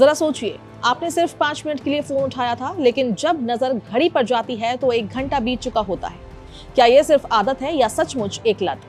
जरा सोचिए, आपने सिर्फ 5 मिनट के लिए फोन उठाया था, लेकिन जब नजर घड़ी पर जाती है तो 1 घंटा बीत चुका होता है। क्या ये सिर्फ आदत है या सचमुच एक लत?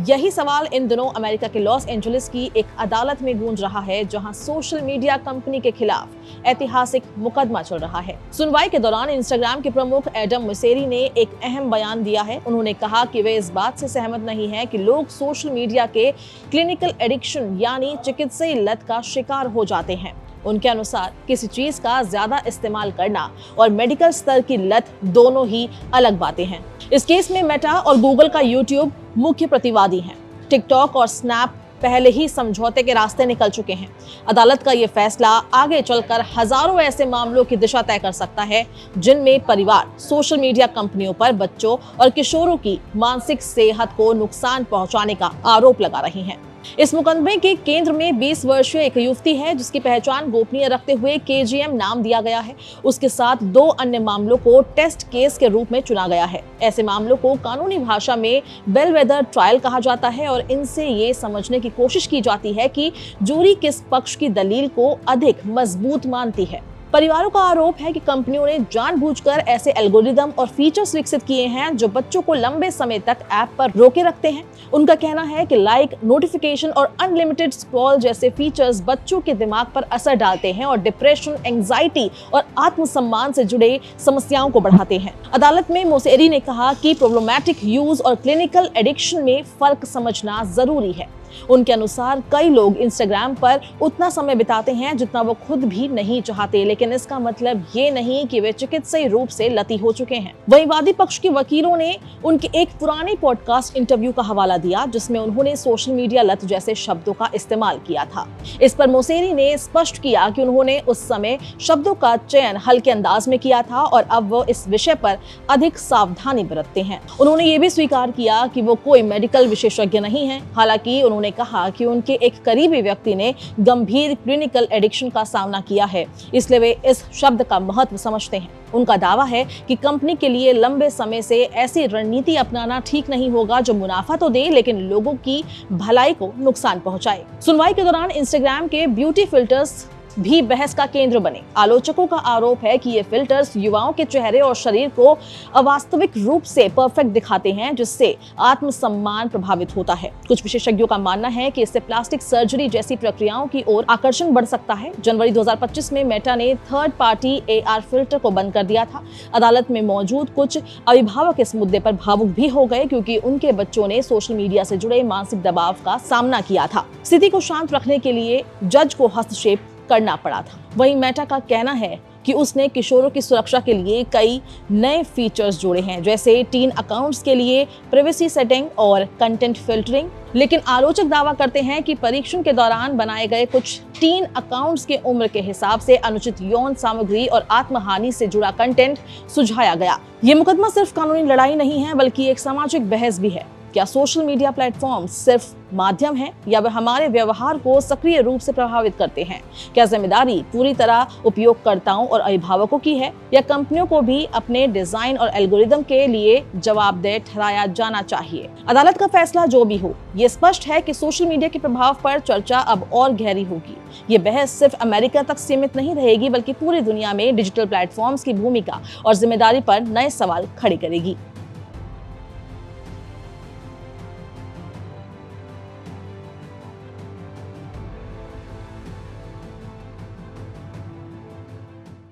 यही सवाल इन दिनों अमेरिका के लॉस एंजलिस की एक अदालत में गूंज रहा है, जहां सोशल मीडिया कंपनी के खिलाफ ऐतिहासिक मुकदमा चल रहा है। सुनवाई के दौरान इंस्टाग्राम के प्रमुख एडम मोसेरी ने एक अहम बयान दिया है। उन्होंने कहा कि वे इस बात से सहमत नहीं है कि लोग सोशल मीडिया के क्लिनिकल एडिक्शन यानी चिकित्सीय लत का शिकार हो जाते हैं। उनके अनुसार किसी चीज का ज्यादा इस्तेमाल करना और मेडिकल स्तर की लत दोनों ही अलग बातें हैं। इस केस में मेटा और गूगल का यूट्यूब मुख्य प्रतिवादी हैं। टिकटॉक और स्नैप पहले ही समझौते के रास्ते निकल चुके हैं। अदालत का ये फैसला आगे चलकर हजारों ऐसे मामलों की दिशा तय कर सकता है, जिनमें परिवार सोशल मीडिया कंपनियों पर बच्चों और किशोरों की मानसिक सेहत को नुकसान पहुंचाने का आरोप लगा रही हैं। इस मुकदमे के केंद्र में 20 वर्षीय एक युवती है, जिसकी पहचान गोपनीय रखते हुए KGM नाम दिया गया है। उसके साथ 2 अन्य मामलों को टेस्ट केस के रूप में चुना गया है। ऐसे मामलों को कानूनी भाषा में बेलवेदर ट्रायल कहा जाता है और इनसे ये समझने की कोशिश की जाती है कि जूरी किस पक्ष की दलील को अधिक मजबूत मानती है। परिवारों का आरोप है कि कंपनियों ने जानबूझकर ऐसे एल्गोरिदम और फीचर्स विकसित किए हैं जो बच्चों को लंबे समय तक ऐप पर रोके रखते हैं। उनका कहना है कि लाइक, नोटिफिकेशन और अनलिमिटेड स्क्रॉल जैसे फीचर्स बच्चों के दिमाग पर असर डालते हैं और डिप्रेशन, एंजाइटी और आत्मसम्मान से जुड़े समस्याओं को बढ़ाते हैं। अदालत में मोसेरी ने कहा कि प्रॉब्लमैटिक यूज और क्लिनिकल एडिक्शन में फर्क समझना जरूरी है। उनके अनुसार कई लोग इंस्टाग्राम पर उतना समय बिताते हैं जितना वो खुद भी नहीं चाहते, लेकिन इसका मतलब ये नहीं कि वे चिकित्सीय रूप से लती हो चुके हैं। वहीं वादी पक्ष के वकीलों ने उनके एक पुराने पॉडकास्ट इंटरव्यू का हवाला दिया, जिसमें उन्होंने सोशल मीडिया लत जैसे शब्दों का इस्तेमाल किया था। इस पर मोसेरी ने स्पष्ट किया कि उन्होंने उस समय शब्दों का चयन हल्के अंदाज में किया था और अब वो इस विषय पर अधिक सावधानी बरतते हैं। उन्होंने ये भी स्वीकार किया कि वो कोई मेडिकल विशेषज्ञ नहीं है। हालांकि उन्होंने कहा कि उनके एक करीबी व्यक्ति ने गंभीर क्लिनिकल एडिक्शन का सामना किया है, इसलिए वे इस शब्द का महत्व समझते हैं। उनका दावा है कि कंपनी के लिए लंबे समय से ऐसी रणनीति अपनाना ठीक नहीं होगा जो मुनाफा तो दे लेकिन लोगों की भलाई को नुकसान पहुंचाए। सुनवाई के दौरान इंस्टाग्राम के ब्यूटी फिल्टर्स भी बहस का केंद्र बने। आलोचकों का आरोप है कि ये फिल्टर्स युवाओं के चेहरे और शरीर को अवास्तविक रूप से परफेक्ट दिखाते हैं, जिससे आत्मसम्मान प्रभावित होता है। कुछ विशेषज्ञों का मानना है कि इससे प्लास्टिक सर्जरी जैसी प्रक्रियाओं की ओर आकर्षण बढ़ सकता है। जनवरी 2025 में मेटा ने थर्ड पार्टी AR फिल्टर को बंद कर दिया था। अदालत में मौजूद कुछ अभिभावक इस मुद्दे पर भावुक भी हो गए, क्योंकि उनके बच्चों ने सोशल मीडिया से जुड़े मानसिक दबाव का सामना किया था। स्थिति को शांत रखने के लिए जज को हस्तक्षेप करना पड़ा था। वहीं मेटा का कहना है कि उसने किशोरों की सुरक्षा के लिए कई नए फीचर्स जोड़े हैं, जैसे टीन अकाउंट्स के लिए प्राइवेसी सेटिंग और कंटेंट फिल्टरिंग। लेकिन आलोचक दावा करते हैं कि परीक्षण के दौरान बनाए गए कुछ टीन अकाउंट्स के उम्र के हिसाब से अनुचित यौन सामग्री और आत्महानि से जुड़ा कंटेंट सुझाया गया। ये मुकदमा सिर्फ कानूनी लड़ाई नहीं है, बल्कि एक सामाजिक बहस भी है। क्या सोशल मीडिया प्लेटफॉर्म सिर्फ माध्यम है या वे हमारे व्यवहार को सक्रिय रूप से प्रभावित करते हैं? क्या जिम्मेदारी पूरी तरह उपयोगकर्ताओं और अभिभावकों की है या कंपनियों को भी अपने डिजाइन और एल्गोरिदम के लिए जवाबदेह ठहराया जाना चाहिए? अदालत का फैसला जो भी हो, ये स्पष्ट है कि सोशल मीडिया के प्रभाव पर चर्चा अब और गहरी होगी। ये बहस सिर्फ अमेरिका तक सीमित नहीं रहेगी, बल्कि पूरी दुनिया में डिजिटल प्लेटफॉर्म्स की भूमिका और जिम्मेदारी पर नए सवाल खड़े करेगी।